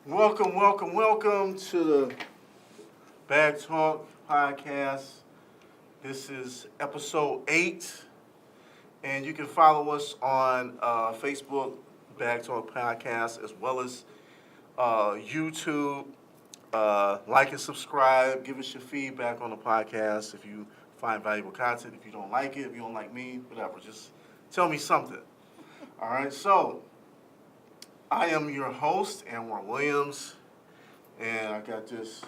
Welcome to the Bag Talk podcast. This is episode 8, and you can follow us on Facebook, Bag Talk Podcast, as well as YouTube. Like and subscribe. Give us your feedback on the podcast if you find valuable content. If you don't like it, if you don't like me, whatever, just tell me something. All right, so I am your host, Anwar Williams, and I got this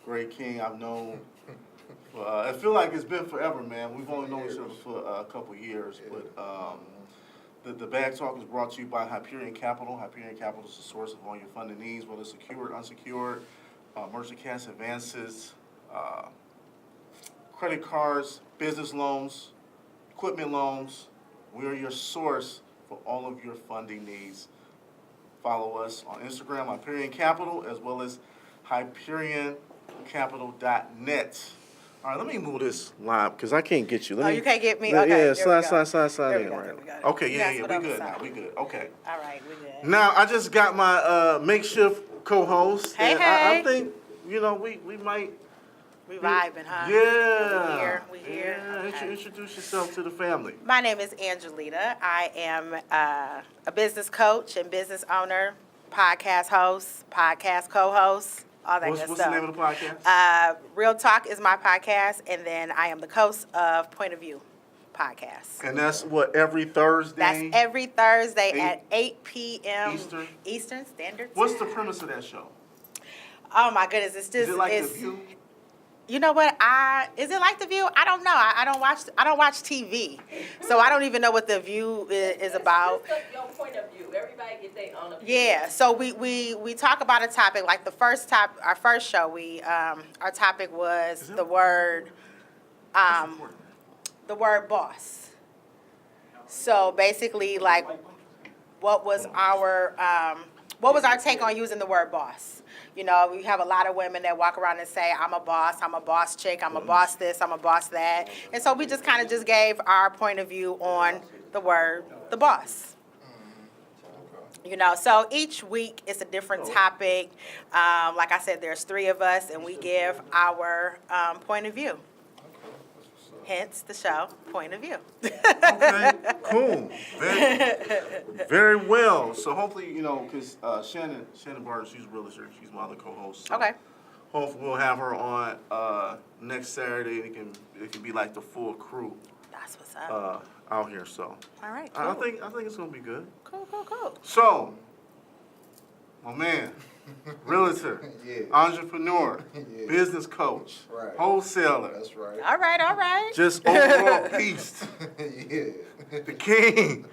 great king I've known. I feel like it's been forever, man. We've only known each other for a couple years, but the Bag Talk is brought to you by Hyperion Capital. Hyperion Capital is the source of all your funding needs, whether secured, unsecured, merchant cash advances, credit cards, business loans, equipment loans. We are your source for all of your funding needs. Follow us on Instagram, Hyperion Capital, as well as HyperionCapital.net. All right, let me move this live because I can't get you. You can't get me? Okay, yeah, slide in. Right. Okay, yeah, we good now. We good. Okay. All right, we good. Now, I just got my makeshift co-host. Hey, and hey. I think, we might. We vibing, huh? Yeah. We here. Yeah. Okay. Introduce yourself to the family. My name is Angelita. I am a business coach and business owner, podcast host, podcast co-host, all that good What's stuff. the name of the podcast? Real Talk is my podcast, and then I am the host of Point of View podcast. And that's what, every Thursday? That's every Thursday 8 at 8 p.m. Eastern? Standard Time. What's the premise of that show? Oh my goodness, it's just Is it like The View? You know what? Is it like The View? I don't know. I don't watch TV, so I don't even know what The View is about. It's your point of view. Everybody get their own opinion. Yeah. So we talk about a topic like our first show. Our topic was the word boss. So basically, like, what was our take on using the word boss? You know, we have a lot of women that walk around and say, I'm a boss chick, I'm a boss this, I'm a boss that. And so we just gave our point of view on the word, the boss. You know, so each week it's a different topic. Like I said, there's 3 of us, and we give our point of view. Hence the show, Point of View. Okay, cool. Very well. So hopefully, because Shannon Barton, she's a realtor. She's my other co-host. So Okay. hopefully we'll have her on next Saturday. It can be like the full crew That's what's up. out here. So All right, cool. I think it's gonna be good. Cool. So, my man, realtor, Yeah. entrepreneur, Yeah. business coach, Right. wholesaler, That's right. All right. just overall beast, Yeah. the king,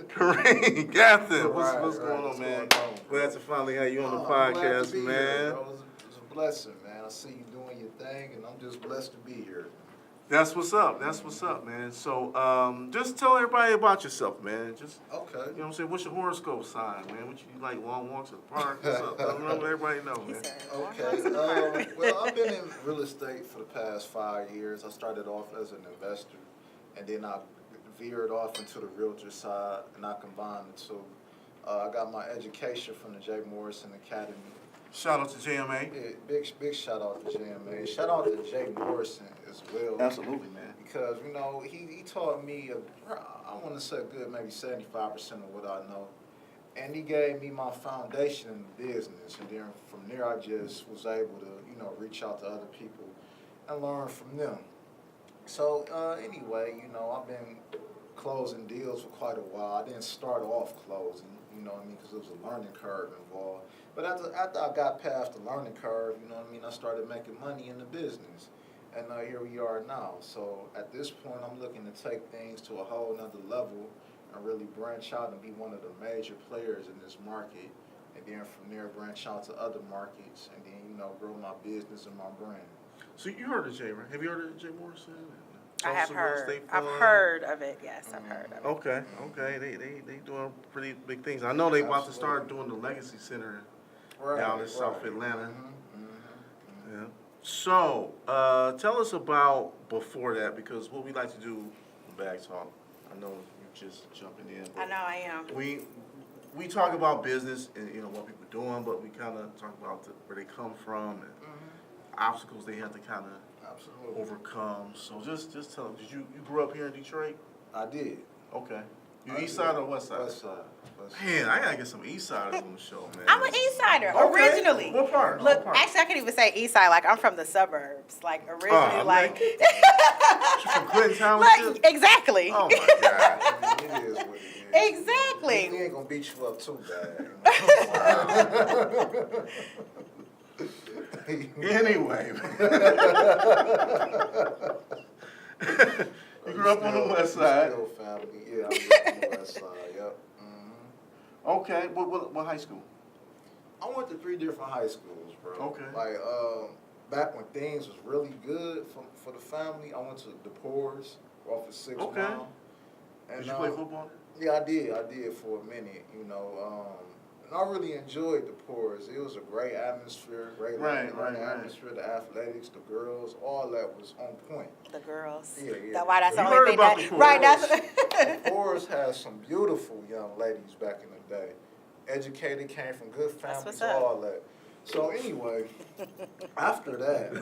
Kareem Gathing. What's Right, going on, what's man? going on? Glad to finally have you on the I'm glad to podcast, be here, man. bro. It's a blessing, man. I see you doing your thing, and I'm just blessed to be here. That's what's up, man. So, just tell everybody about yourself, man. Just, Okay. you know what I'm saying? What's your horoscope sign, man? What you like, long walks at the park? What's up? Let everybody know, He man. said, Okay. Well, I've been in real estate for the past 5 years. I started off as an investor, and then I veered off into the realtor side, and I combined the two. I got my education from the J. Morrison Academy. Shout out to JMA. Yeah, big shout out to JMA. Shout out to Jay Morrison as well. Absolutely, man. Because, he taught me, I want to say a good maybe 75% of what I know. And he gave me my foundation in the business. And then from there, I just was able to, reach out to other people and learn from them. So, anyway, I've been closing deals for quite a while. I didn't start off closing, because there was a learning curve involved. But after I got past the learning curve, I started making money in the business. And here we are now. So at this point, I'm looking to take things to a whole nother level and really branch out and be one of the major players in this market. And then from there, branch out to other markets and then, grow my business and my brand. So you heard of Jay, right? Have you heard of Jay Morrison? I have Tulsa Real heard. Estate I've Fund? heard of it. Yes, I've heard of it. Okay. They doing pretty big things. I know they about to start doing the Legacy Center down in South Atlanta. Yeah. So, tell us about before that, because what we like to do, Bag Talk, I know you're just jumping in. I know I am. we talk about business and, you know, what people are doing, but we kind of talk about where they come from and obstacles they have to kind of Absolutely. overcome. So just tell them, you grew up here in Detroit? I did. Okay. You I east did. side or west side? West side. West side. Man, I gotta get some east siders on the show, man. I'm an East Sider, Okay. originally. What part? Look, What part? actually, I can't even say East Side. Like, I'm from the suburbs. Like, originally, man. like. You from Clinton Town? Like, exactly. Oh my God. I mean, it is what it is. Exactly. We ain't gonna beat you up too bad. Anyway. You grew up on the west side. Still family. Yeah, I grew up on the west side. Yep. Okay. What high school? I went to 3 different high schools, bro. Okay. Like, back when things was really good for the family, I went to DePores off of 6 Okay. Mile. And, Did you play football? Yeah, I did. I did for a minute, you know. And I really enjoyed DePores. It was a great atmosphere, great Right. atmosphere, the athletics, the girls, all that was on point. The girls. Yeah. That's why that's the You only heard thing about that. the Right, girls. that's. DePores has some beautiful young ladies back in the day. Educated, came from good That's families, what's up. all that. So anyway, after that,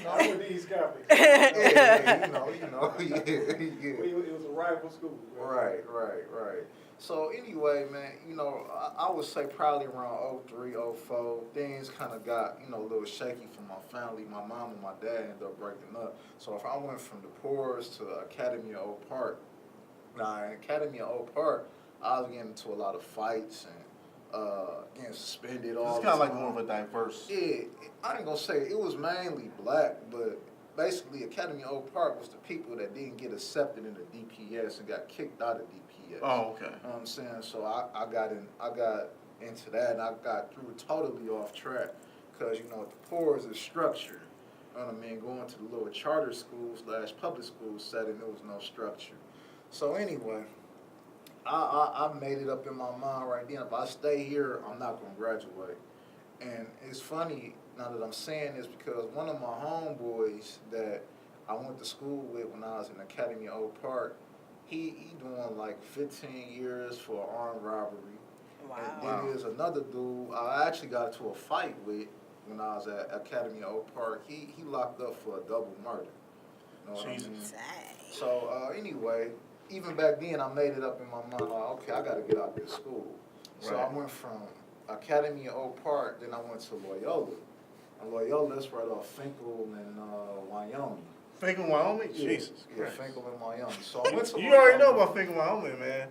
I'm with these Catholics. yeah, It was a rival school. Right. So anyway, man, you know, I would say probably around 03, 04, things kind of got, you know, a little shaky for my family. My mom and my dad ended up breaking up. So if I went from the Poors to Academy of Oak Park, now in Academy of Oak Park, I was getting into a lot of fights and getting suspended all It's the kind of like time. more of a diverse. Yeah, I ain't gonna say it was mainly black, but basically Academy of Oak Park was the people that didn't get accepted into DPS and got kicked out of DPS. Oh, okay. You know what I'm saying? So I got into that and I got through totally off track because, you know, the poor is structured. You know what I mean? Going to the little charter school / public school setting, there was no structure. So anyway, I made it up in my mind right then. If I stay here, I'm not going to graduate. And it's funny now that I'm saying this because one of my homeboys that I went to school with when I was in Academy of Oak Park, he doing like 15 years for armed robbery. Wow. And then there's another dude I actually got into a fight with when I was at Academy of Oak Park. He locked up for a double murder. You know what I Jesus. mean? Dang. So anyway, even back then I made it up in my mind like, okay, I got to get out of this school. So Right. I went from Academy of Oak Park, then I went to Loyola. And Loyola's right off Finkel and Wyoming. Finkel, Wyoming? Yeah, Jesus yeah, Christ. Finkel and Wyoming. So I went to You already know Loyola. about Finkel, Wyoming, man.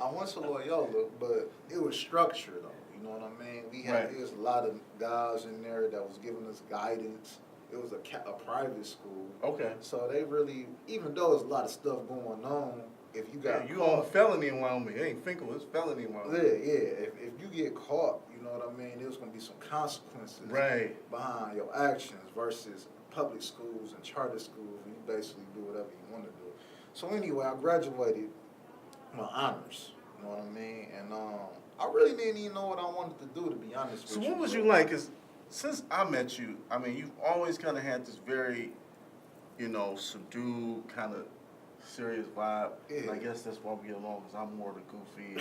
I went to Loyola, but it was structured though. You know what I mean? We had Right. there was a lot of guys in there that was giving us guidance. It was a private school, Okay. so they really, even though there's a lot of stuff going on, if you Yeah, got you caught, on felony in Wyoming. It ain't Finkel, it's felony in Wyoming. yeah. If you get caught, you know what I mean. There's gonna be some consequences Right. behind your actions versus public schools and charter schools where you basically do whatever you want to do. So anyway, I graduated my honors. You know what I mean? And I really didn't even know what I wanted to do, to be honest So with you. what was you like? Because since I met you, I mean, you've always kind of had this very, you know, subdued, kind of serious vibe. And I Yeah. guess that's why we get along, because I'm more the goofy.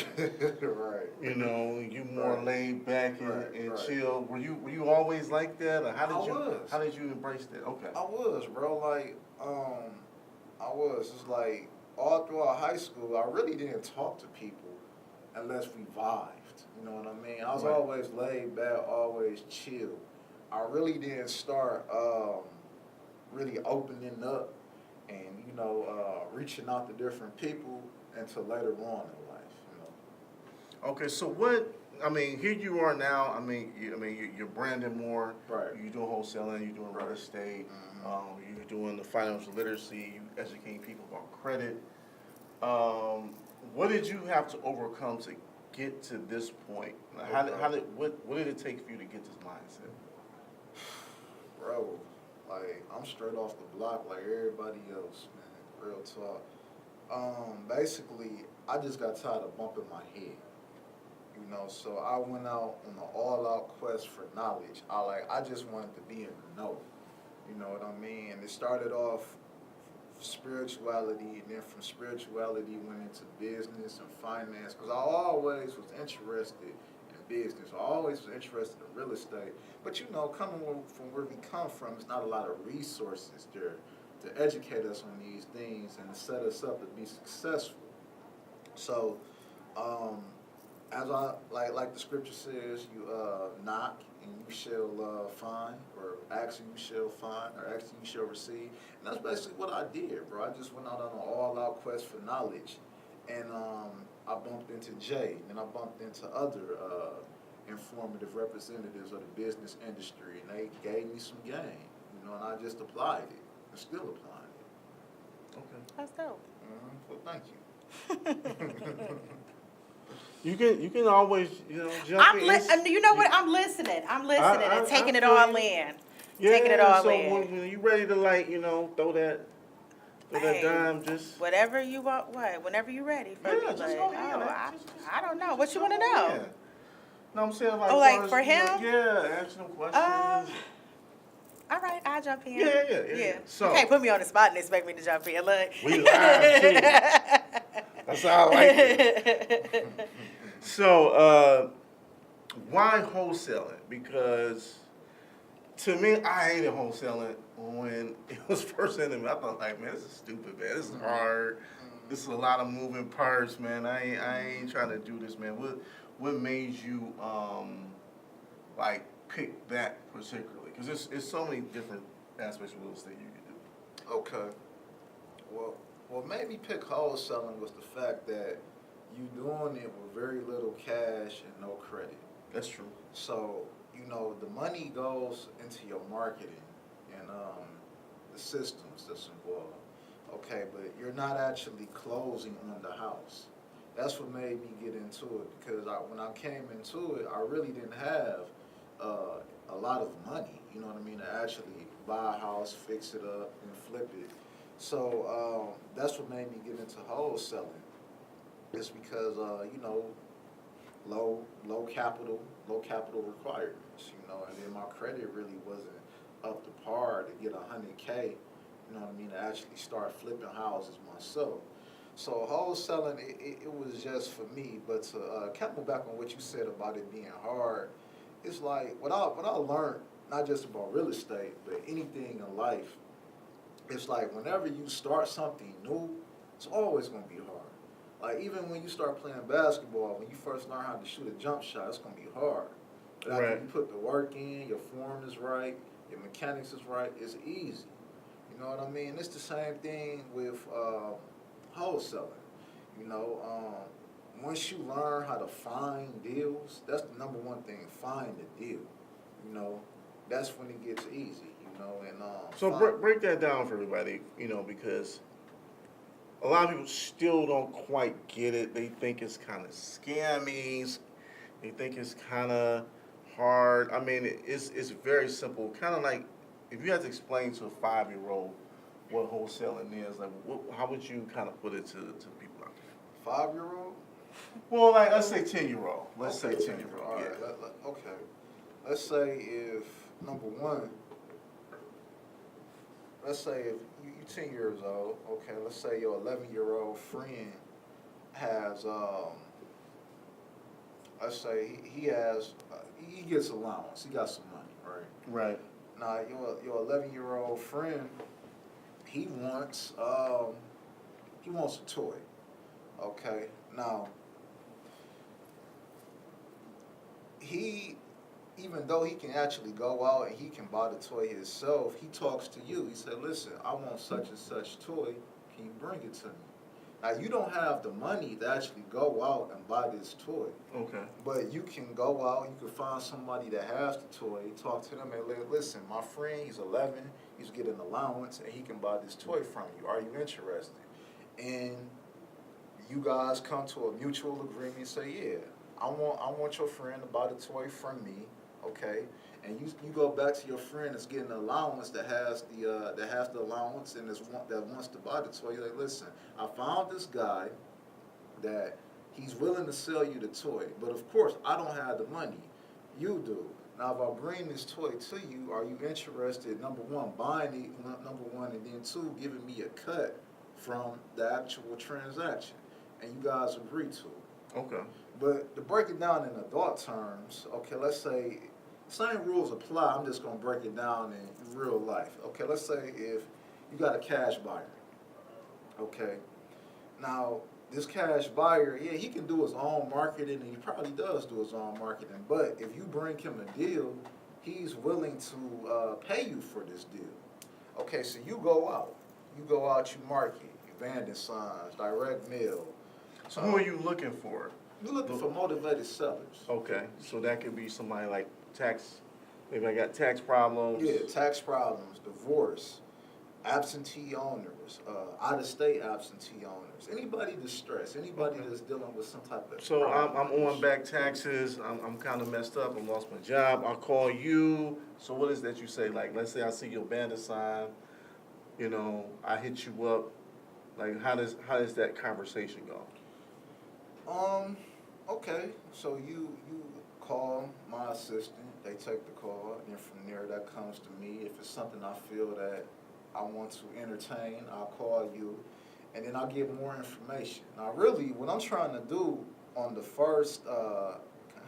Right. You know, you more Right. laid back and, Right, and right. chill. Were you always like that, or how did I you was. how did you embrace that? Okay. I was, bro. Like, I was. It's like all throughout high school, I really didn't talk to people unless we vibed. You know what I mean? I was Right. always laid back, always chill. I really didn't start really opening up and reaching out to different people until later on in life. You know. Okay. So what? I mean, here you are now. I mean, you're branding more. Right. You're doing wholesaling. You're doing real Right. estate. Mhm. You're doing the financial literacy. You educating people about credit. What did you have to overcome to get to this point? What did it take for you to get this mindset? Bro, like, I'm straight off the block like everybody else, man. Real talk. Basically, I just got tired of bumping my head. You know, so I went out on an all-out quest for knowledge. I just wanted to be in the know. You know what I mean? And it started off spirituality, and then from spirituality went into business and finance, because I always was interested in business. I always was interested in real estate. But you know, coming from where we come from, it's not a lot of resources there to educate us on these things and to set us up to be successful. So, as I like the scripture says, you knock and you shall find, or ask and you shall find, or ask and you shall receive. And that's basically what I did, bro. I just went out on an all-out quest for knowledge, and I bumped into Jay, and I bumped into other informative representatives of the business industry, and they gave me some game, you know, and I just applied it, and still applying it. Okay. That's dope. Well, thank you. You can always, jump in. You know what? I'm listening. I'm listening and taking it feel all you. in. Yeah, Taking it all so in. when you ready to throw that Hey, dime, just whatever you want. Whenever you're ready. Yeah, me, just like, go ahead. I don't know. What you want to Yeah. know? No, I'm saying like. Oh, like first, for him? Ask them questions. All right, I'll jump in. Yeah. So You can't put me on the spot and expect me to jump in. Look. we live too. That's how I like it. So, why wholesaling? Because to me, I hated wholesaling when it was first in me. I thought, like, man, this is stupid, man. This is hard. This is a lot of moving parts, man. I ain't trying to do this, man. What made you pick that particularly? Because there's so many different aspects of real estate you can do. Okay. Well, what made me pick wholesaling was the fact that you doing it with very little cash and no credit. That's true. So, the money goes into your marketing and the systems that's involved. Okay, but you're not actually closing on the house. That's what made me get into it, because when I came into it, I really didn't have a lot of money, you know what I mean, to actually buy a house, fix it up, and flip it. So that's what made me get into wholesaling. It's because low capital requirements, and then my credit really wasn't up to par to get $100K, you know what I mean, to actually start flipping houses myself. So wholesaling, it was just for me. But to couple back on what you said about it being hard, it's like what I learned, not just about real estate, but anything in life. It's like whenever you start something new, it's always gonna be hard. Like even when you start playing basketball, when you first learn how to shoot a jump shot, it's gonna be hard. But after you put the work in, your form is right, your mechanics is right, it's easy. You know what I mean? It's the same thing with wholesaling. Once you learn how to find deals, that's the number one thing, find the deal. That's when it gets easy, and So break that down for everybody, because a lot of people still don't quite get it. They think it's kind of scammy. They think it's kind of hard. I mean, it's very simple. Kind of like if you had to explain to a 5-year-old what wholesaling is, like how would you kind of put it to people out there? 5-year-old? Well, like let's say 10-year-old. Let's say 10-year-old. All right. Okay. Let's say if number one. Let's say if you're 10 years old. Okay. Let's say your 11-year-old friend has. Let's say he has. He gets allowance. He got some money, right? Right. Now your 11-year-old friend, he wants a toy. Okay. Now. Even though he can actually go out and he can buy the toy himself, he talks to you. He said, listen, I want such and such toy. Can you bring it to me? Now, you don't have the money to actually go out and buy this toy. Okay. But you can go out, you can find somebody that has the toy, talk to them and listen, my friend, he's 11, he's getting an allowance, and he can buy this toy from you. Are you interested? And you guys come to a mutual agreement and say, yeah, I want your friend to buy the toy from me, okay? And you go back to your friend that's getting the allowance that has the allowance and that wants to buy the toy. You're like, listen, I found this guy that he's willing to sell you the toy, but of course I don't have the money. You do. Now, if I bring this toy to you, are you interested, number one, buying it, number one, and then two, giving me a cut from the actual transaction? And you guys agree to it. Okay. But to break it down in adult terms, okay, let's say same rules apply. I'm just gonna break it down in real life. Okay, let's say if you got a cash buyer. Okay, now this cash buyer, yeah, he can do his own marketing, and he probably does do his own marketing. But if you bring him a deal, he's willing to pay you for this deal. Okay, so you go out, you market, you vending signs, direct mail. So who are you looking for? You're looking for motivated sellers. Okay, so that could be somebody like tax, maybe I got tax problems. Yeah, tax problems, divorce, absentee owners, out-of-state absentee owners, anybody distressed, anybody that's dealing with some type of So I'm problem. on back taxes, I'm kind of messed up, I lost my job, I'll call you. So what is that you say? Like, let's say I see your bandit sign, you know, I hit you up. Like, how does that conversation go? Okay, so you call my assistant, they take the call, and then from there that comes to me. If it's something I feel that I want to entertain, I'll call you, and then I'll get more information. Now really, what I'm trying to do on the first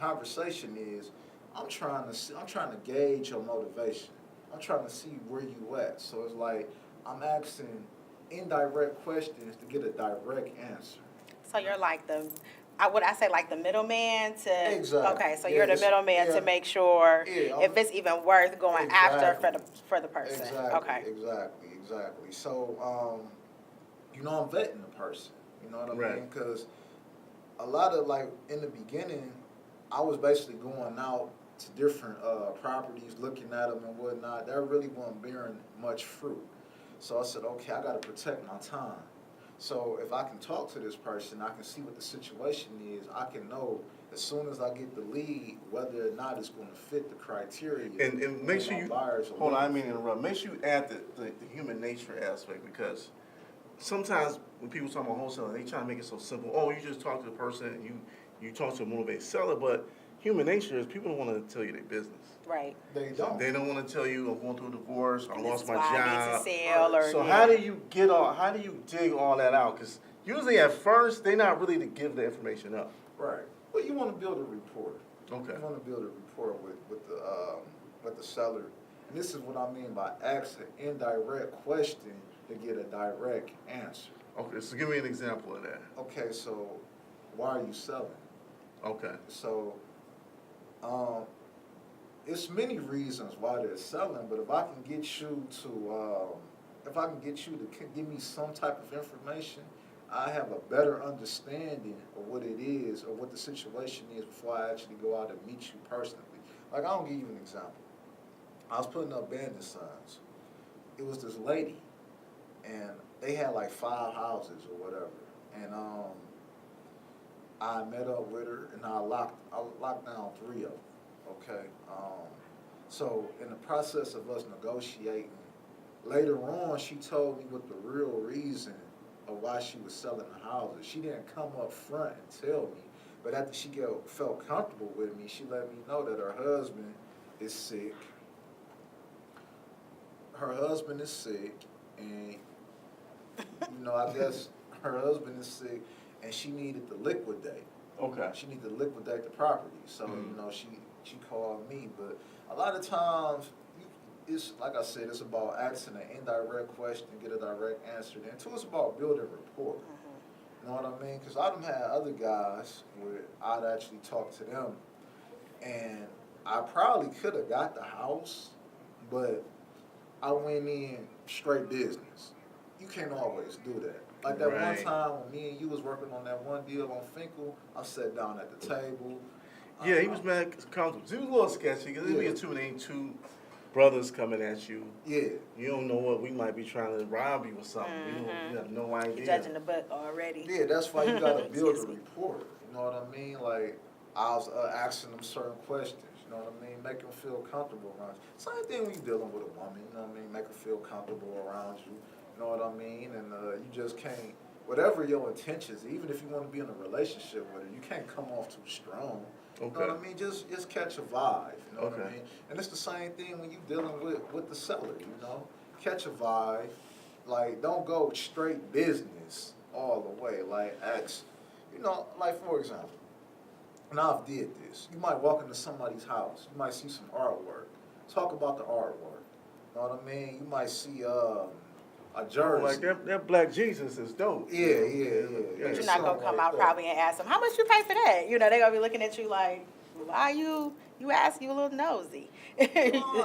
conversation is, I'm trying to gauge your motivation. I'm trying to see where you at. So it's like, I'm asking indirect questions to get a direct answer. So you're like the middleman to. Exactly. Okay, so you're the Yes. middleman Yeah. to make sure Yeah, if it's even worth going after for the person. Exactly, Okay. exactly. So, you know, I'm vetting the person. You know what I Right. mean? Because a lot of, like, in the beginning, I was basically going out to different properties, looking at them and whatnot. That really wasn't bearing much fruit. So I said, okay, I got to protect my time. So if I can talk to this person, I can see what the situation is. I can know as soon as I get the lead whether or not it's going to fit the criteria. And make sure my you, buyers are hold on, I looking mean to interrupt. Make sure you add the human nature aspect, because sometimes when people talk about wholesaling, they try to make it so simple. Oh, you just talk to the person and you talk to a motivated seller, but human nature is people don't want to tell you their business. Right. They don't. They don't want to tell you I'm going through a divorce, I This lost is my why job. I need to sell or. So yeah. how do you dig all that out? Because usually at first they're not really to give the information up. Right. Well, you want to build a rapport. Okay. You want to build a rapport with the seller. And this is what I mean by asking an indirect question to get a direct answer. Okay, so give me an example of that. Okay, so why are you selling? Okay. So, it's many reasons why they're selling, but if I can get you to give me some type of information, I have a better understanding of what it is or what the situation is before I actually go out and meet you personally. Like, I'll give you an example. I was putting up bandit signs. It was this lady, and they had like 5 houses or whatever, and I met up with her, and I locked down 3 of them. Okay. So in the process of us negotiating, later on she told me what the real reason of why she was selling the houses. She didn't come up front and tell me, but after she felt comfortable with me, she let me know that her husband is sick. Her husband is sick, and you know, I guess her husband is sick, and she needed to liquidate. Okay. She needed to liquidate the property. So, you know, she called me. But a lot of times, it's like I said, it's about asking an indirect question, get a direct answer. And two, it's about building rapport. You know what I mean? Because I done had other guys where I'd actually talk to them, and I probably could have got the house, but I went in straight business. You can't always do that. Like that Right. one time when me and you was working on that one deal on Finkel, I sat down at the table. Yeah, he was mad comfortable. He was a little sketchy because it'd be a 2 brothers coming at you. Yeah. You don't know what we might be trying to rob you or something. You have no idea. You're judging the book already. Yeah, that's why you gotta build a Excuse me. rapport. You know what I mean? Like, I was asking them certain questions. You know what I mean? Make them feel comfortable around you. Same thing when you're dealing with a woman. You know what I mean? Make her feel comfortable around you. You know what I mean? And you just can't whatever your intentions, even if you want to be in a relationship with her, you can't come off too strong. You know what I mean? Just catch a vibe. You know what I mean? And it's the same thing when you dealing with the seller. You know, catch a vibe. Like, don't go straight business all the way. Like, ask. You know, like for example, and I've did this. You might walk into somebody's house. You might see some artwork. Talk about the artwork. You know what I mean? You might see a jersey. Like that Black Jesus is dope. Yeah. But you're not gonna come out probably and ask them, how much you pay for that? You know, they're gonna be looking at you like, why you ask, you a little nosy.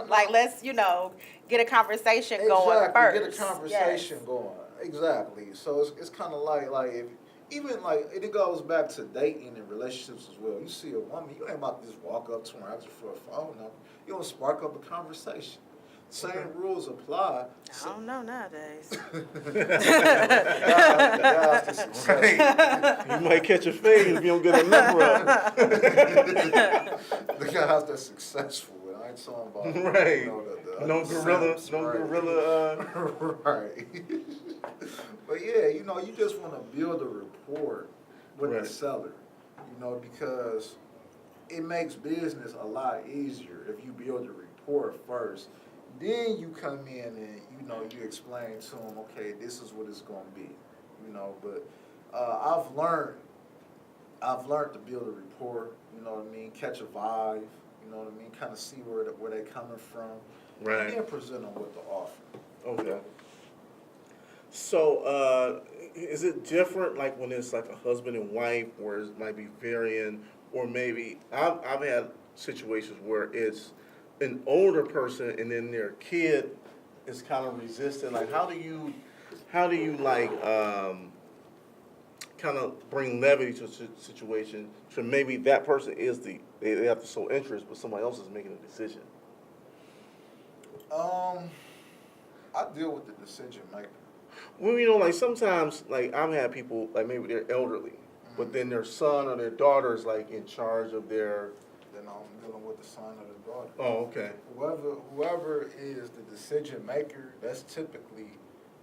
Like, let's, get a conversation going first. Get a conversation going. Exactly. So it's kind of like if, even like it goes back to dating and relationships as well. You see a woman, you ain't about to just walk up to her, ask her for a phone number. You don't spark up a conversation. Same rules apply. I don't know nowadays. Right. You might catch a fade if you don't get a number up. The guys that's successful. I ain't talking about right. No gorilla. Right. But yeah, you just want to build a rapport with the seller. Because it makes business a lot easier if you build a rapport first. Then you come in and you explain to them, okay, this is what it's gonna be, But I've learned to build a rapport. You know what I mean? Catch a vibe. You know what I mean? Kind of see where they're coming from. Right. And then present them with the offer. Okay. So is it different, like when it's like a husband and wife, where it might be varying, or maybe I've had situations where it's an older person and then their kid is kind of resistant. Like, how do you like kind of bring levity to a situation? So maybe that person is they have the sole interest, but somebody else is making a decision. I deal with the decision maker. Well, like sometimes, like I've had people, like maybe they're elderly, but then their son or their daughter is like in charge of their. Then I'm dealing with the son or the daughter. Oh, okay. Whoever is the decision maker, that's typically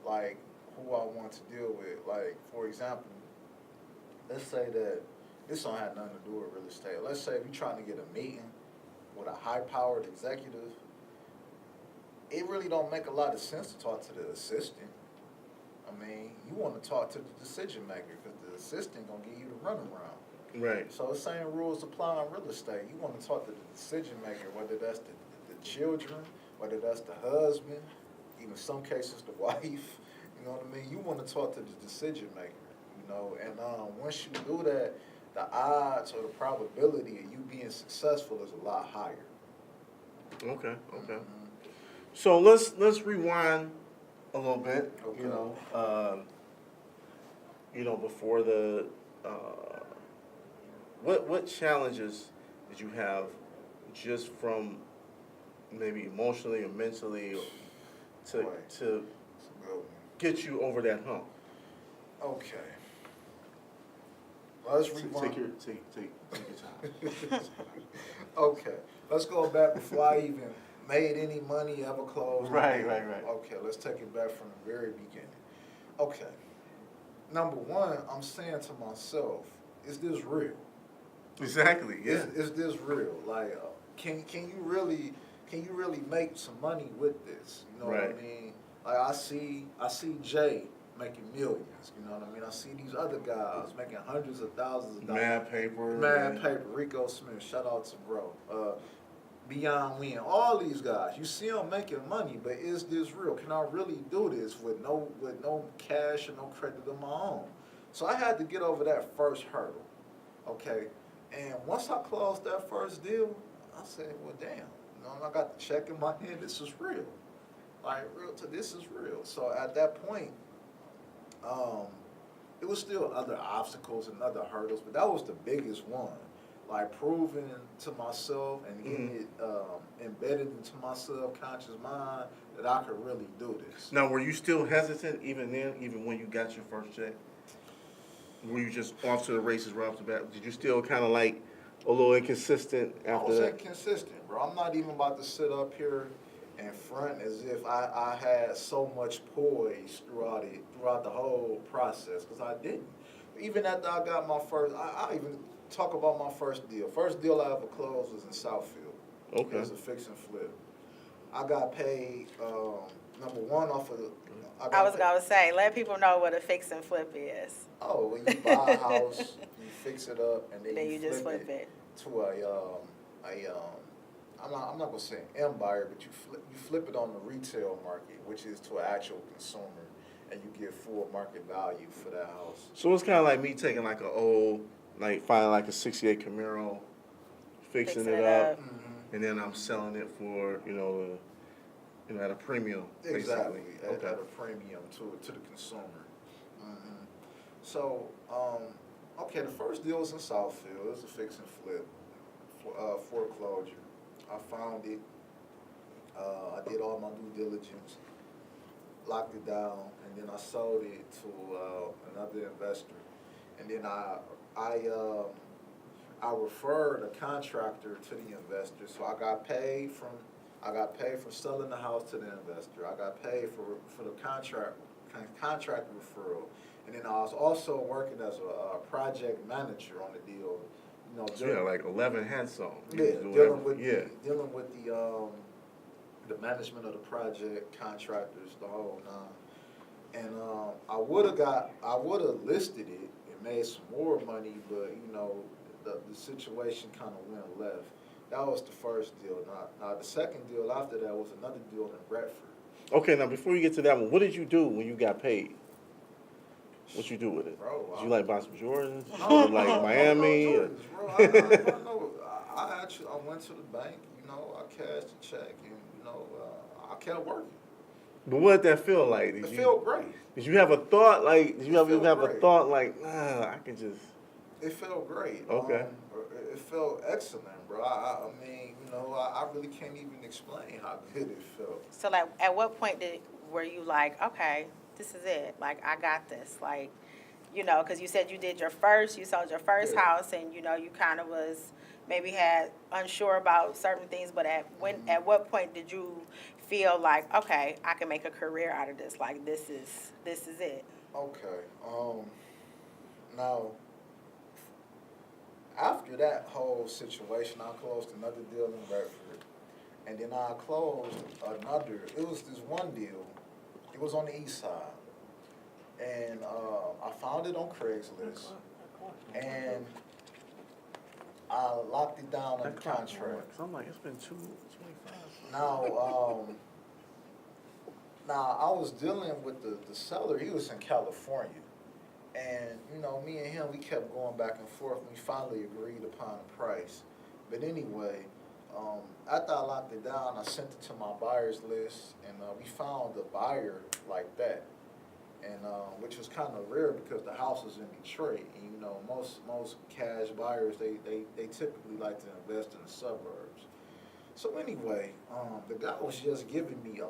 like who I want to deal with. Like, for example, let's say that this don't have nothing to do with real estate. Let's say if you're trying to get a meeting with a high-powered executive, it really don't make a lot of sense to talk to the assistant. I mean, you want to talk to the decision maker because the assistant gonna give you the runaround. Right. So the same rules apply in real estate. You want to talk to the decision maker, whether that's the children, whether that's the husband, even some cases the wife. You know what I mean? You want to talk to the decision maker. And once you do that, the odds or the probability of you being successful is a lot higher. Okay. Mm-hmm. So let's rewind a little bit. Okay. Before the what challenges did you have just from maybe emotionally or mentally to get you over that hump? Okay. Let's rewind. Take your time. Okay. Let's go back before I even made any money, ever closed. Right. Okay, let's take it back from the very beginning. Okay. Number one, I'm saying to myself, is this real? Exactly. Yeah. Is this real? Like, can you really make some money with this? You know what I mean? Like, I see Jay making millions. You know what I mean? I see these other guys making hundreds of thousands of dollars. Mad Paper, Rico Smith. Shout out to bro. Beyond Win, all these guys. You see them making money, but is this real? Can I really do this with no cash and no credit of my own? So I had to get over that first hurdle. Okay. And once I closed that first deal, I said, well, damn. I got the check in my hand. This is real. Like, this is real. So at that point, it was still other obstacles and other hurdles, but that was the biggest one. Like, proving to myself and getting it embedded into my subconscious mind that I could really do this. Now, were you still hesitant even then, even when you got your first check? Were you just off to the races right off the bat? Did you still kind of like a little inconsistent after that? I was inconsistent, bro. I'm not even about to sit up here and front as if I had so much poise throughout the whole process, because I didn't. Even after I got my first, I even talk about my first deal. First deal I ever closed was in Southfield. Okay. It was a fix and flip. I got paid, number one, off of the. I was gonna say, let people know what a fix and flip is. Oh, well, you buy a house, you fix it up, and then you just flip it to I'm not gonna say an M buyer, but you flip it on the retail market, which is to an actual consumer, and you get full market value for that house. So it's kind of like me taking like finding like a '68 Camaro, fixing it up, Mm-hmm. and then I'm selling it for at a premium. Exactly, Basically. at a premium to the consumer. Mm-hmm. So, okay, the first deal was in Southfield. It was a fix and flip, foreclosure. I found it. I did all my due diligence, locked it down, and then I sold it to another investor. And then I referred a contractor to the investor, so I got paid for selling the house to the investor. I got paid for the contract referral, and then I was also working as a project manager on the deal. So you had like 11 hats on. Yeah, dealing with the management of the project, contractors, the whole nine. And I would have listed it and made some more money, but the situation kind of went left. That was the first deal. Now the second deal after that was another deal in Bradford. Okay, now before you get to that one, what did you do when you got paid? What you do with it? Bro, did you like buy some Jordans? Did you No, go to like Miami? No, bro. I actually went to the bank. I cashed a check, and I kept working. But what did that feel like? It felt great. Did you have a thought like? Did you ever felt have a great. thought like, I can just? It felt great. Okay. It felt excellent, bro. I mean, I really can't even explain how good it felt. So, like, at what point were you like, okay, this is it? Like, I got this. Like, because you said you sold your first house, and you kind of was maybe had unsure about certain things. But at what point did you feel like, okay, I can make a career out of this? Like, this is it. Okay. Now, after that whole situation, I closed another deal in Redford, and then I closed another. It was this one deal. It was on the east side, and I found it on Craigslist, and I locked it down on the contract. I'm like, it's been 2:25. Now, I was dealing with the seller. He was in California. And, me and him, we kept going back and forth. And we finally agreed upon a price. But anyway, after I locked it down, I sent it to my buyer's list. And we found a buyer like that. And which was kind of rare because the house was in Detroit. And, most cash buyers, they typically like to invest in the suburbs. So anyway, the guy was just giving me a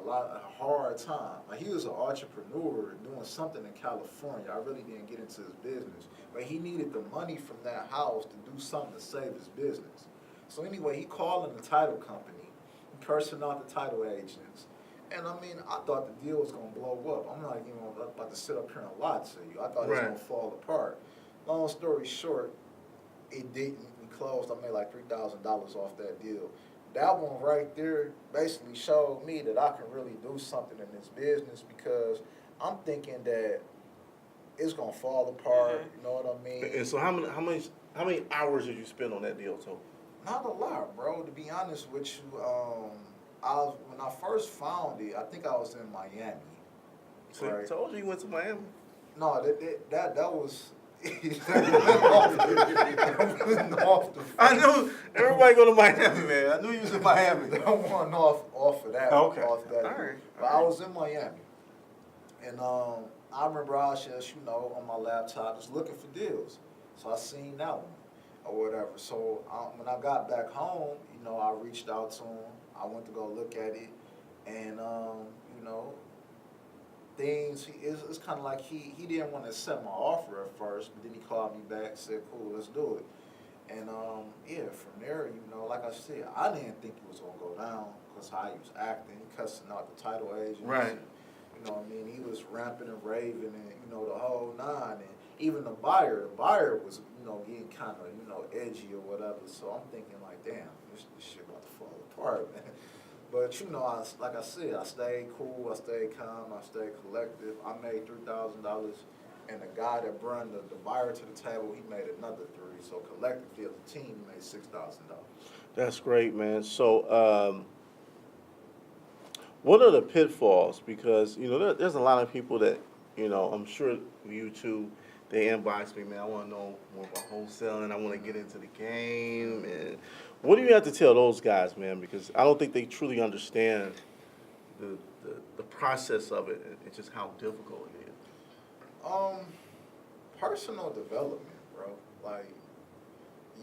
hard time. Like, he was an entrepreneur doing something in California. I really didn't get into his business, but he needed the money from that house to do something to save his business. So anyway, he called in the title company, cursing out the title agents. And I mean, I thought the deal was gonna blow up. I'm not even about to sit up here and lie to you. I thought it was gonna fall apart. Long story short, it didn't. We closed. I made like $3,000 off that deal. That one right there basically showed me that I can really do something in this business, because I'm thinking that it's gonna fall apart. You know what I mean? And so how many hours did you spend on that deal total? Not a lot, bro. To be honest with you, when I first found it, I think I was in Miami. So I told you went to Miami. No, that was. I knew everybody go to Miami, man. I knew you was in Miami. I wasn't off of that. Okay. Off that. All right. But I was in Miami, and I remember I was just on my laptop just looking for deals. So I seen that one or whatever. So when I got back home, I reached out to him. I went to go look at it, and things. It's kind of like he didn't want to accept my offer at first, but then he called me back and said, "Cool, let's do it." And from there, like I said, I didn't think it was gonna go down, because how he was acting, he cussing out the title agents. Right. You know what I mean? He was ramping and raving and, you know, the whole nine. And even the buyer was, you know, getting kind of, you know, edgy or whatever. So I'm thinking like, damn, this shit about to fall apart, man. But, you know, like I said, I stayed cool, I stayed calm, I stayed collective. I made $3,000. And the guy that brought the buyer to the table, he made another $3,000. So collectively as a team, we made $6,000. That's great, man. So, what are the pitfalls? Because, you know, there's a lot of people that, you know, I'm sure you too, they inbox me, man, I want to know more about wholesaling. I want to get into the game. And what do you have to tell those guys, man? Because I don't think they truly understand the process of it and just how difficult it is. Personal development, bro. Like,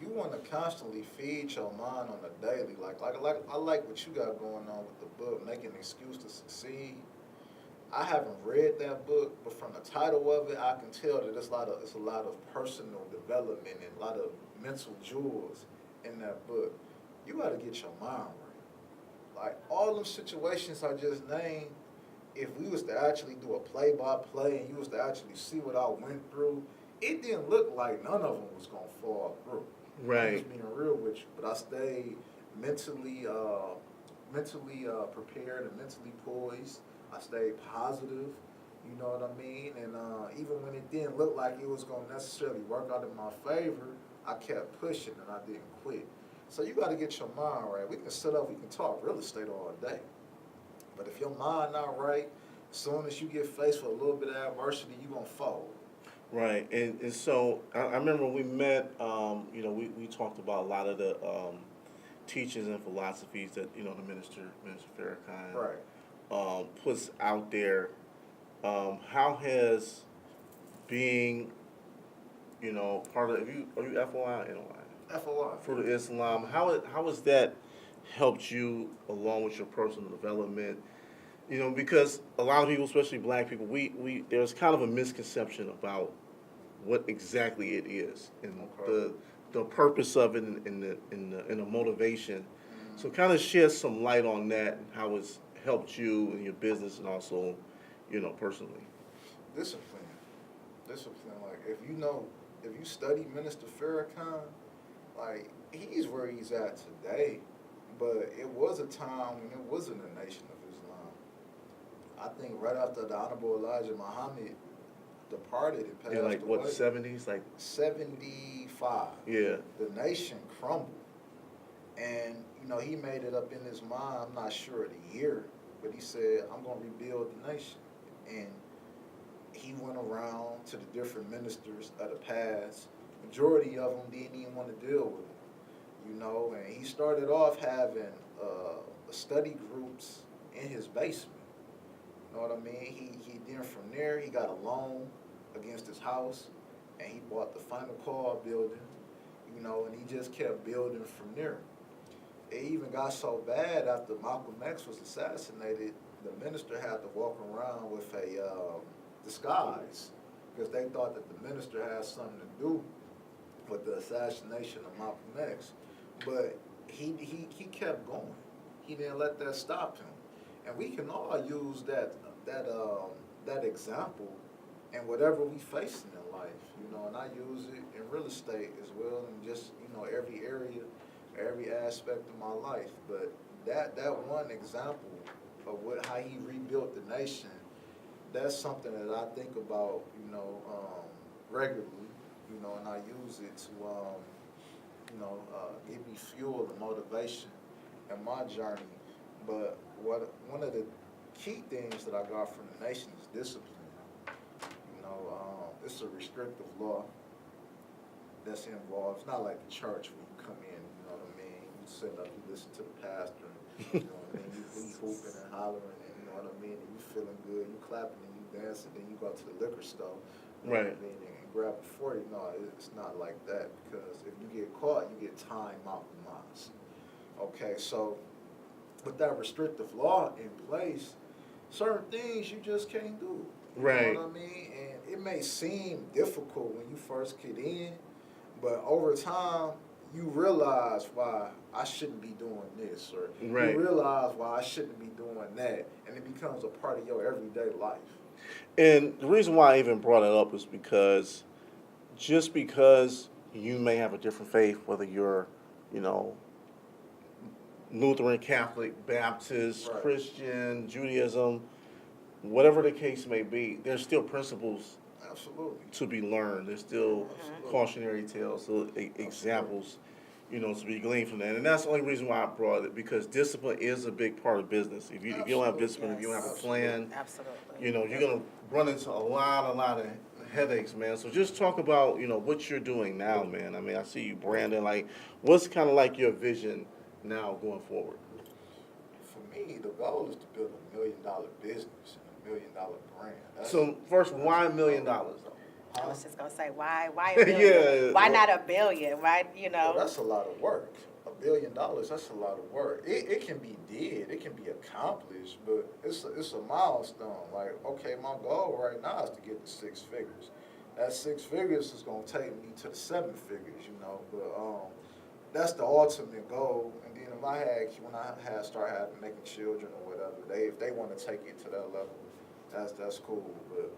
you want to constantly feed your mind on a daily. Like I like what you got going on with the book, Making an Excuse to Succeed. I haven't read that book, but from the title of it, I can tell that it's a lot of personal development and a lot of mental jewels in that book. You got to get your mind right. Like, all them situations I just named, if we was to actually do a play-by-play and you was to actually see what I went through, it didn't look like none of them was going to fall through. Right. I'm just being real with you. But I stayed mentally prepared and mentally poised. I stayed positive, you know what I mean? And even when it didn't look like it was going to necessarily work out in my favor, I kept pushing and I didn't quit. So you got to get your mind right. We can sit up, we can talk real estate all day. But if your mind not right, as soon as you get faced with a little bit of adversity, you're going to fold. Right, and so I remember when we met, you know, we talked about a lot of the teachings and philosophies that, you know, the Minister Farrakhan Right. Puts out there. How has being, you know, part of, are you FOI or NOI? FOI. For the Islam, how has that helped you along with your personal development? You know, because a lot of people, especially black people, we there's kind of a misconception about what exactly it is and Okay. the purpose of it and the motivation. So kind of shed some light on that and how it's helped you in your business and also, you know, personally. Discipline. Like, if you study Minister Farrakhan, like, he's where he's at today. But it was a time when it wasn't a nation of Islam. I think right after the Honorable Elijah Muhammad departed and passed Yeah, like what, away, 70s? Like 75. Yeah. The nation crumbled. And, you know, he made it up in his mind, I'm not sure of the year, but he said, I'm going to rebuild the nation. And he went around to the different ministers of the past. Majority of them didn't even want to deal with him. You know, and he started off having study groups in his basement. You know what I mean? He then from there, he got a loan against his house, and he bought the Final Call building, you know, and he just kept building from there. It even got so bad after Malcolm X was assassinated, the minister had to walk around with a disguise because they thought that the minister had something to do with the assassination of Malcolm X. But he kept going. He didn't let that stop him. And we can all use that example in whatever we facing in life, you know, and I use it in real estate as well, and just, you know, every area, every aspect of my life. But that one example of how he rebuilt the nation, that's something that I think about, you know, regularly, you know, and I use it to, you know, give me fuel and motivation in my journey. But one of the key things that I got from the nation is discipline. You know, it's a restrictive law that's involved. It's not like the church when you come in, you know what I mean? You sit up, you listen to the pastor, you know what I mean? You hooping and hollering, and you know what I mean? And you feeling good, you clapping and you dancing, then you go to the liquor store, you know Right. what I mean? And grab a 40. No, it's not like that, because if you get caught, you get time out the miles. Okay, so with that restrictive law in place, certain things you just can't do. You Right. know what I mean? And it may seem difficult when you first get in, but over time, you realize why I shouldn't be doing this, or Right. you realize why I shouldn't be doing that, and it becomes a part of your everyday life. And the reason why I even brought it up is because just because you may have a different faith, whether you're, Lutheran, Catholic, Baptist, Right. Christian, Judaism, whatever the case may be, there's still principles Absolutely. to be learned. There's still cautionary tales, so examples, to be gleaned from that. And that's the only reason why I brought it, because discipline is a big part of business. If you don't have Absolutely. discipline, if you don't have a Absolutely. plan, Absolutely. you're gonna run into a lot of headaches, man. So just talk about, what you're doing now, man. I mean, I see you branding. Like, what's kind of like your vision now going forward? For me, the goal is to build $1 million business and $1 million brand. So first, why $1 million though? I was just gonna say, why a billion? Yeah. Why not a billion? Why, Well, that's a lot of work. $1 billion, that's a lot of work. It can be did, it can be accomplished, but it's a milestone. Like, okay, my goal right now is to get to 6 figures. That 6 figures is gonna take me to the 7 figures, But that's the ultimate goal. And then when I start making children or whatever, if they want to take it to that level, that's cool. But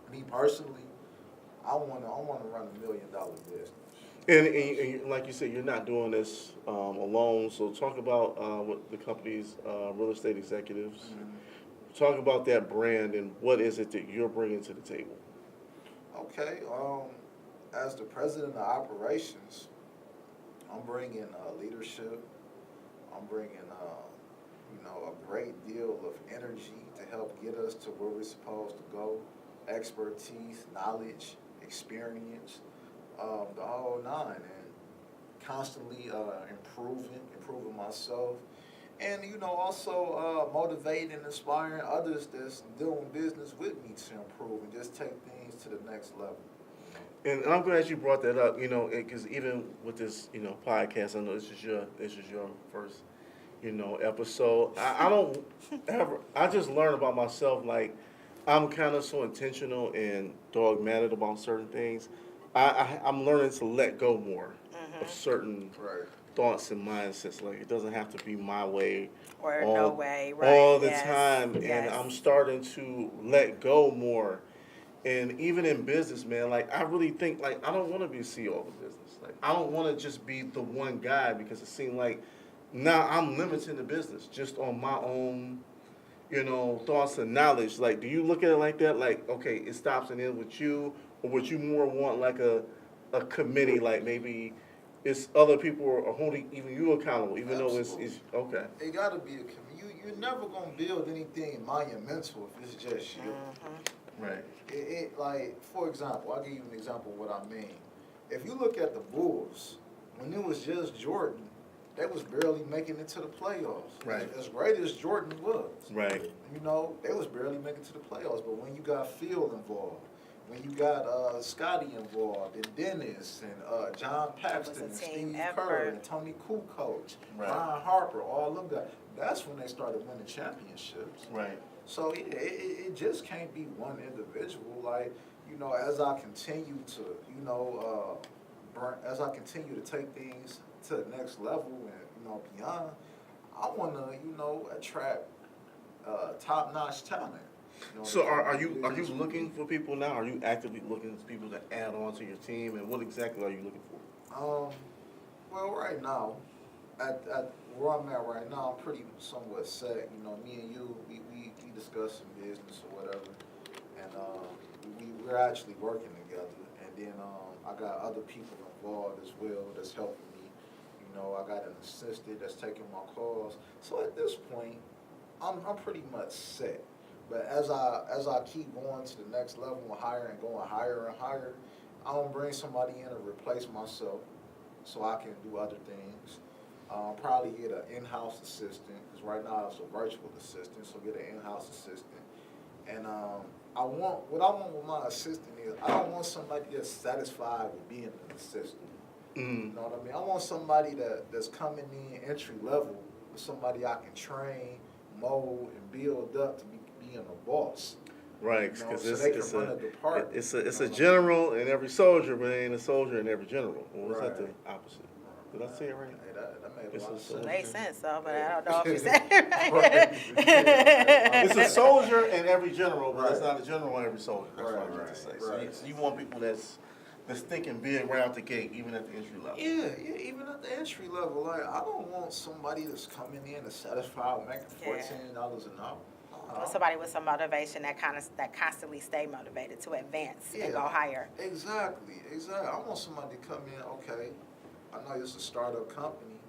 me personally, I wanna run $1 million business. And like you said, you're not doing this alone. So talk about what the company's real estate executives. Mm-hmm. Talk about that brand and what is it that you're bringing to the table. Okay, as the president of operations, I'm bringing leadership. I'm bringing a great deal of energy to help get us to where we're supposed to go. Expertise, knowledge, experience, the whole nine, and constantly improving myself, and also motivating and inspiring others that's doing business with me to improve and just take things to the next level. And I'm glad you brought that up, because even with this, podcast, I know this is your first, episode. I don't ever, I just learned about myself, like, I'm kind of so intentional and dogmatic about certain things. I'm learning to let go more of certain Right. thoughts and mindsets. Like, it doesn't have to be my way or all, no way, right? all the Yes. time. Yes. And I'm starting to let go more. And even in business, man, like, I really think, like, I don't want to be a CEO of a business. Like, I don't want to just be the one guy, because it seems like now I'm limiting the business just on my own, thoughts and knowledge. Like, do you look at it like that? Like, okay, it stops and ends with you, or would you more want like a committee, like maybe it's other people are holding even you accountable, even though it's okay. It gotta be a community. You're never gonna build anything monumental if it's just you. Right. Like, for example, I'll give you an example of what I mean. If you look at the Bulls, when it was just Jordan, they was barely making it to the playoffs. Right. As great as Jordan was. Right. They was barely making it to the playoffs. But when you got Phil involved, when you got Scotty involved, and Dennis, and John Paxton, and team Steve effort. Kerr, and Tony Kukoc, Right. Ron Harper, all them guys, that's when they started winning championships. Right. So yeah, it just can't be one individual. Like, as I continue to, as I continue to take things to the next level and, beyond, I want to, attract top-notch talent. So are you looking for people now? Are you actively looking for people to add on to your team, and what exactly are you looking for? Well, right now, at where I'm at right now, I'm pretty somewhat set. Me and you, we discuss some business or whatever, and we're actually working together. And then I got other people involved as well that's helping me. I got an assistant that's taking my calls. So at this point, I'm pretty much set. But as I keep going to the next level and going higher and higher, I don't bring somebody in to replace myself, so I can do other things. Probably get an in-house assistant, because right now it's a virtual assistant, so get an in-house assistant. And what I want with my assistant is, I don't want somebody that's satisfied with being an assistant. You know what I mean? I want somebody that's coming in entry level, somebody I can train, mold, and build up to being a boss. Right, You know, because so they can run a department. it's a you know? general in every soldier, but ain't a soldier in every general. Or was that the Right. opposite? Did I say it right? Hey, that made It's a lot a of soldier. sense. Makes sense, though, but Yeah. I don't know if you said it right. It's a soldier in every general, but it's Right. not a general in every soldier. That's what I meant Right, to say. right. So you want people that's thinking big right out the gate, even at the entry level. Yeah, even at the entry level, like I don't want somebody that's coming in and satisfied with making $14 an hour. Or somebody with some motivation that constantly stay motivated to advance and go higher. Exactly. I want somebody to come in, okay, I know it's a startup company,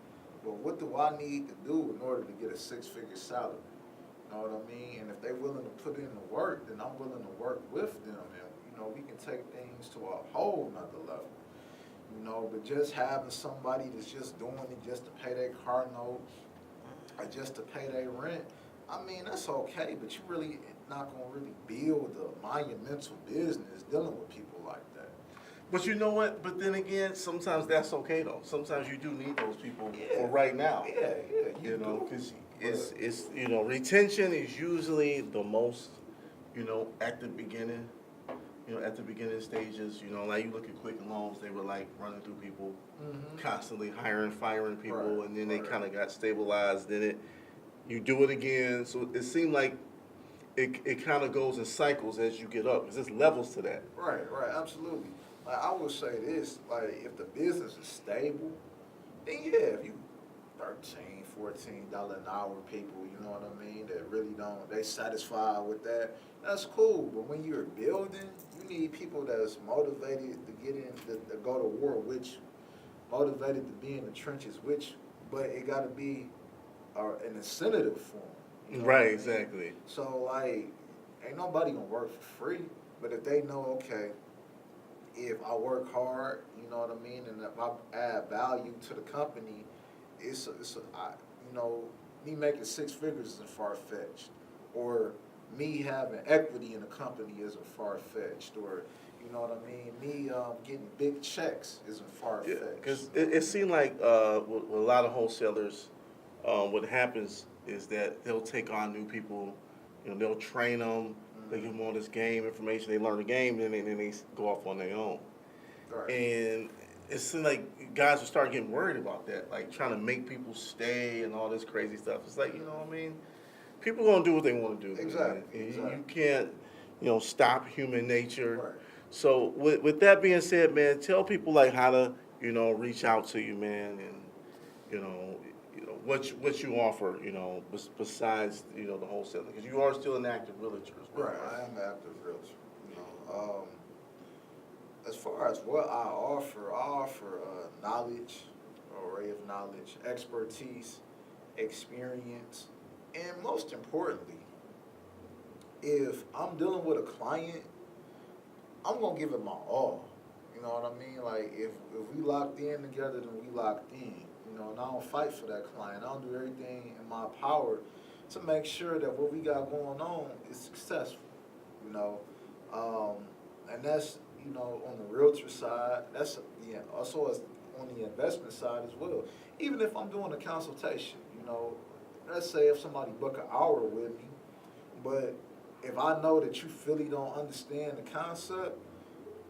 but what do I need to do in order to get a 6-figure salary? You know what I mean? And if they're willing to put in the work, then I'm willing to work with them. And, you know, we can take things to a whole nother level. You know, but just having somebody that's just doing it just to pay their car note or just to pay their rent, I mean, that's okay, but you really not going to really build a monumental business dealing with people like that. But you know what? But then again, sometimes that's okay though. Sometimes you do need those people Yeah. for right now. Yeah, You know, do. because But- it's you know, retention is usually the most, you know, at the beginning. You know, at the beginning stages, you know, like you look at Quicken Loans, they were like running through people, Mhm. constantly hiring, firing people, Right, and then they right. kind of got stabilized. Then you do it again. So it seemed like it kind of goes in cycles as you get up. Because there's levels to that. Right, absolutely. Like I will say this, like if the business is stable, then yeah, if you $13, $14 an hour people, you know what I mean, that really they satisfied with that, that's cool. But when you're building, you need people that's motivated to get in, to go to war with you, motivated to be in the trenches with you, but it got to be an incentive for them. You know what I Right, mean? exactly. So like, ain't nobody gonna work for free, but if they know, okay, if I work hard, you know what I mean, and if I add value to the company, you know, me making 6 figures isn't far-fetched, or me having equity in the company isn't far-fetched, or, you know what I mean, me getting big checks isn't far-fetched. Because it seemed like with a lot of wholesalers, what happens is that they'll take on new people, you know, they'll train them, they give them all this game information, they learn the game, and then they go off on their own. Right. And it seemed like guys would start getting worried about that, like trying to make people stay and all this crazy stuff. It's like, you know what I mean? People are going to do what they want to do. Exactly, Man. exactly. You can't, you know, stop human nature. Right. So with that being said, man, tell people like how to, you know, reach out to you, man, and, you know what you offer, you know, besides, you know, the wholesaling, because you are still an active realtor as well. Right, I am an active realtor. You know, as far as what I offer knowledge, array of knowledge, expertise, experience, and most importantly, if I'm dealing with a client, I'm gonna give it my all. You know what I mean? Like if we locked in together, then we locked in. You know, and I don't fight for that client. I don't do everything in my power to make sure that what we got going on is successful. You know, and that's, you know, on the realtor side. That's also as on the investment side as well. Even if I'm doing a consultation, you know, let's say if somebody book an hour with me, but if I know that you really don't understand the concept,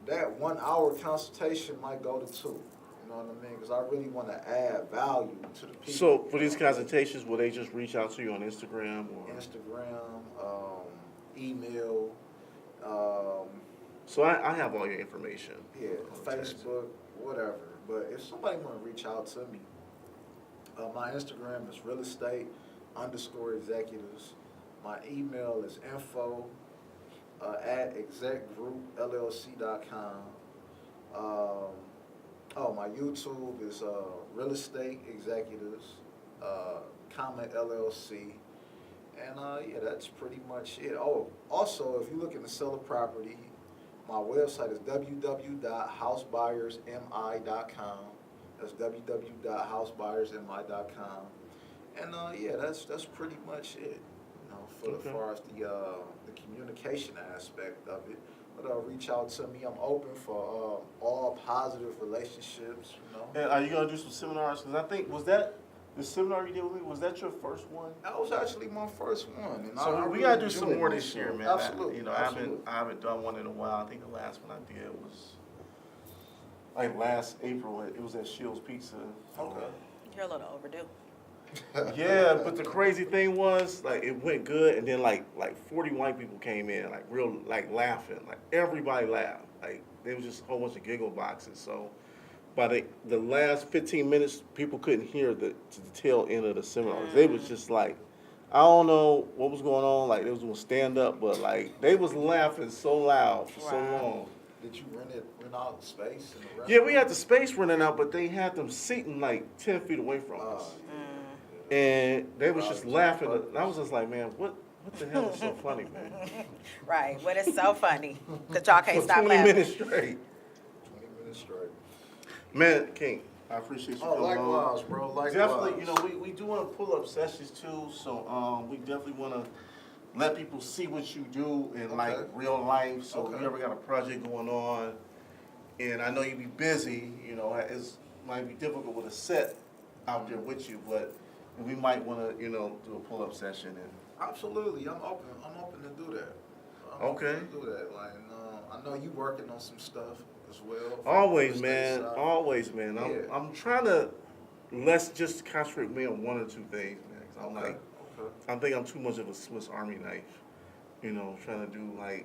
that 1 hour consultation might go to 2. You know what I mean? Because I really want to add value to the people. So for these consultations, will they just reach out to you on Instagram or? Instagram, email, So I have all your information. yeah, Facebook, whatever. But if somebody want to reach out to me, my Instagram is real estate _executives. My email is info at execgroupllc.com. My YouTube is Real Estate Executives, Comment LLC. And yeah, that's pretty much it. Oh, also, if you're looking to sell a property, my website is www.housebuyersmi.com. That's www.housebuyersmi.com. And yeah, that's pretty much it. You know, for Okay. as far as the communication aspect of it. But reach out to me. I'm open for all positive relationships. You know. And are you gonna do some seminars? Because I think was that The seminar you did with me, was that your first one? That was actually my first one. And So I we really gotta do enjoyed some more it. this year, man. Absolutely. I haven't done one in a while. I think the last one I did was like last April. It was at Shields Pizza. Okay. You're a little overdue. Yeah, but the crazy thing was, like, it went good, and then like 40 white people came in, like real, like laughing, like everybody laughed, like there was just a whole bunch of giggle boxes. So by the last 15 minutes, people couldn't hear the tail end of the seminars. They was just like, I don't know what was going on, like they was doing stand up, but like they was laughing so loud for so Wow. long. Did you rent out space in the restaurant? Yeah, we had the space running out, but they had them seating like 10 feet away from us. And they was just laughing. And I was just like, man, what the hell is so funny, man? Right. What is so funny that y'all can't For stop 20 laughing? minutes straight. 20 minutes straight. Man, King, I appreciate you Oh, coming on. likewise, bro. Likewise. Definitely, you know, we do want to pull up sessions too, so we definitely want to let people see what you do in like Okay. real life. So if Okay. you ever got a project going on, and I know you be busy, you know, it might be difficult with a set out there with you, but we might want to, you know, do a pull-up session. And Absolutely. I'm open to do that. Okay. Open to do that. Like, I know you working on some stuff as well. always, From the man, side. always, man. Yeah. I'm trying to let's just concentrate me on one or two things, man. 'Cause I'm Okay. like, Okay. I think I'm too much of a Swiss Army knife, you know, trying to do like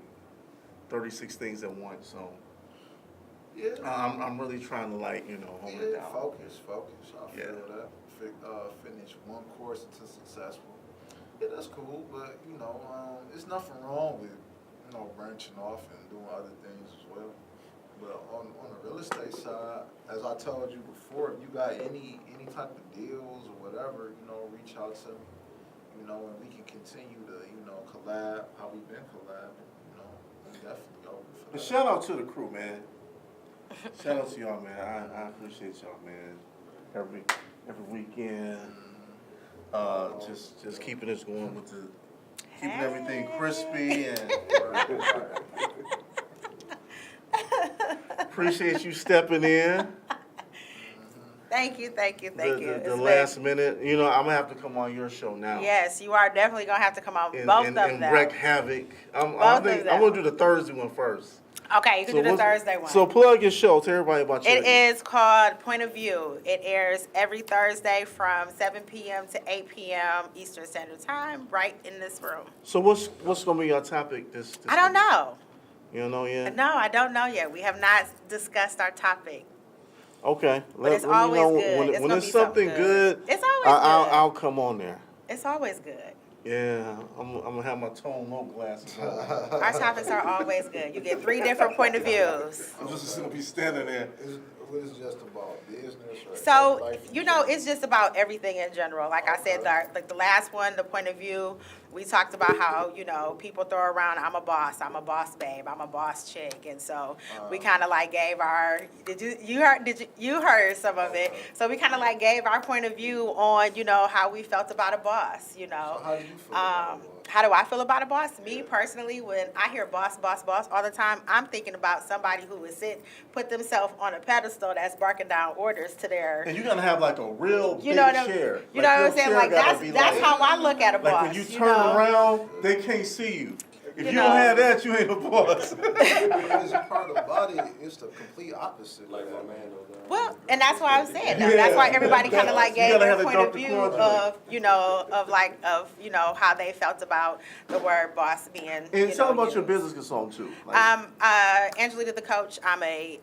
36 things at once. So Yeah. I'm really trying to like, you know, hold it Yeah, down. focus. I Yeah. feel that. Finish one course until successful. Yeah, that's cool, but you know, there's nothing wrong with branching off and doing other things as well. But on the real estate side, as I told you before, if you got any type of deals or whatever, you know, reach out to me. You know, and we can continue to collab how we've been collabing. You know, I'm definitely open for But that. shout out to the crew, man. Shout out to y'all, man. I appreciate y'all, man. Every weekend, just keeping this going with keeping everything crispy and appreciate you stepping in. Thank you. The It's last minute, you know, I'm gonna have to come on your show now. Yes, you are definitely gonna have to come on And, both and, of and them. wreak havoc. I'm Both of I'm them. gonna do the Thursday one first. Okay, you can do the Thursday one. So plug your show. Tell everybody about your It is called Point of View. It airs every Thursday from 7 p.m. to 8 p.m. Eastern Standard Time, right in this room. So what's gonna be your topic this I don't week? know. You don't know yet? No, I don't know yet. We have not discussed our topic. Okay. But it's always good. When, It's when gonna it's be something something good. good. It's always good. I'll come on there. It's always good. Yeah, I'm gonna have my tone low glasses on. Our topics are always good. You get 3 different point of views. I'm just gonna be standing there. What is it just about business or So, life in you know, general? it's just about everything in general. Like I said, the last one, the point of view, we talked about how, you know, people throw around, I'm a boss babe, I'm a boss chick. And so we kind of like gave our, you heard some of it. So we kind of like gave our point of view on, you know, how we felt about a boss, you know. So how do you feel about it? How do I feel about a boss? Me personally, when I hear boss all the time, I'm thinking about somebody who would put themselves on a pedestal that's barking down orders to their. And you're gonna have like a real You big know what I'm, chair. you know what I'm your saying? chair Like gotta be that's how I look at a boss. Like when you turn know? around, they can't see you. If you know. don't have that, you ain't a boss. Because a part of the body, it's the complete opposite. Like of my that. man though. Well, and that's why I'm saying that. Yeah. That's why everybody kind of like You gave gotta their have it point of Dr. view Quadri. of, you know, of how they felt about the word boss being. And you tell know, them about your used. business consultant too. Like, Angelita The Coach. I'm a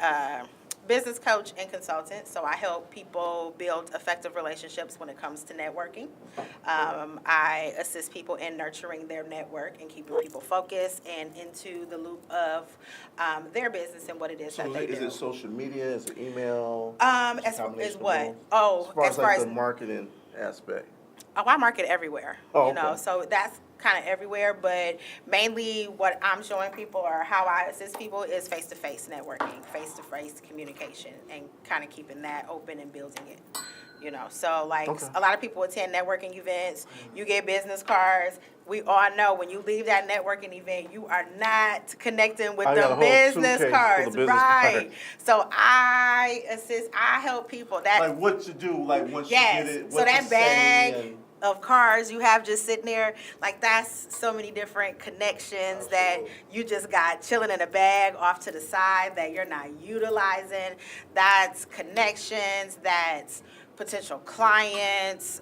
business coach and consultant, so I help people build effective relationships when it comes to networking. I assist people in nurturing their network and keeping people focused and into the loop of their business and what it is so that they is do. it social media? Is it email? As Combination of what? both? Oh, as far as like the marketing aspect. Oh, I market everywhere. Oh, You know, okay. so that's kind of everywhere, but mainly what I'm showing people or how I assist people is face-to-face networking, face-to-face communication, and kind of keeping that open and building it. You know, so like Okay. a lot of people attend networking events. You get business cards. We all know when you leave that networking event, you are not connecting with I got a the whole business suitcase full cards, of business right? cards. So I help people. That Like what to do, like once yes. you get it, So what that to say, bag and of cards you have just sitting there, like that's so many different connections that you just got chilling in a bag off to the side that you're not utilizing. That's connections. That's potential clients.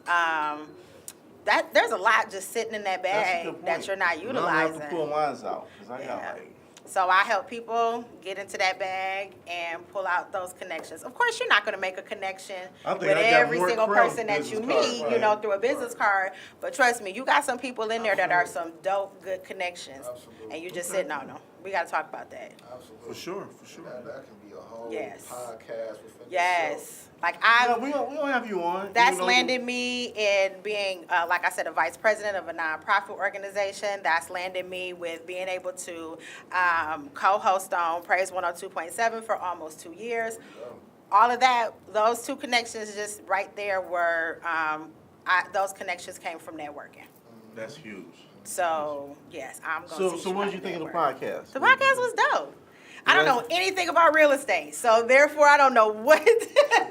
That there's a lot just sitting in that that's a bag good point. that you're not And I'm gonna have utilizing. to pull mine out, because I got Yeah. like, So I help people get into that bag and pull out those connections. Of course, you're not going to make a connection I think with I got every more single Crown person that you business cards, meet, right. you know, through a business card. But trust me, you got some people in there that are some dope, good connections, Absolutely. and you just sitting on them. We got to talk about that. Absolutely. for sure. That can be a whole Yes. podcast within itself. Yes, like Yeah, I. we don't have you on. That's even though landed me in being, like I said, a vice president of a nonprofit organization. That's landed me with being able to co-host on Praise 102.7 for almost 2 years. All of that, those two connections just right there were, those connections came from networking. That's huge. So, yes, I'm going to So what did you think of the podcast? The podcast was dope. I don't know anything about real estate, so therefore I don't know what.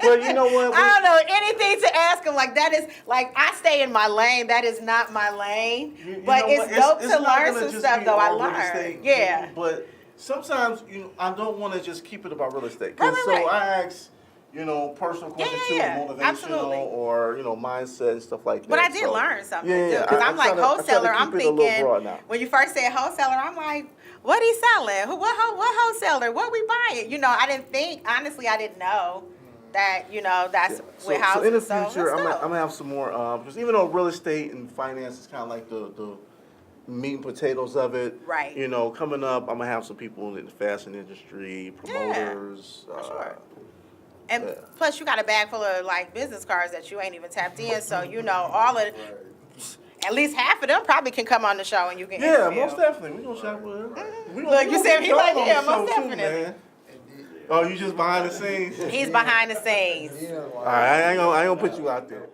Well, you know what? I don't know anything to ask him. Like that is like I stay in my lane. That is not my lane. You But know it's what? dope It's to not learn gonna some just stuff be though. I all real learned. estate, Yeah. But sometimes I don't want to just keep it about real estate. 'Cause Right, so right, right. I ask, personal questions too, yeah. motivational Absolutely. or mindset and stuff like that. But I did So, learn something Yeah, because I'm like I try to wholesaler. keep I'm it a little thinking broad now. when you first said wholesaler, I'm like, what he selling? What wholesaler? What we buying? I didn't think honestly. I didn't know that that's with housing. So in the So future, let's I'm go. gonna have some more because even though real estate and finance is kind of like the meat and potatoes of it. Right. Coming up, I'm gonna have some people in the fashion industry, promoters. sure. And Yeah. plus, you got a bag full of like business cards that you ain't even tapped in. So all of, at least half of them probably can come on the show and you can. Yeah, interview. most definitely. We gonna chat with her. We gonna- Look, we you gonna said get he like, y'all on yeah, the show most too, definitely. man. Oh, you just behind the scenes? He's behind the scenes. Yeah, All right, I ain't gonna put you out there.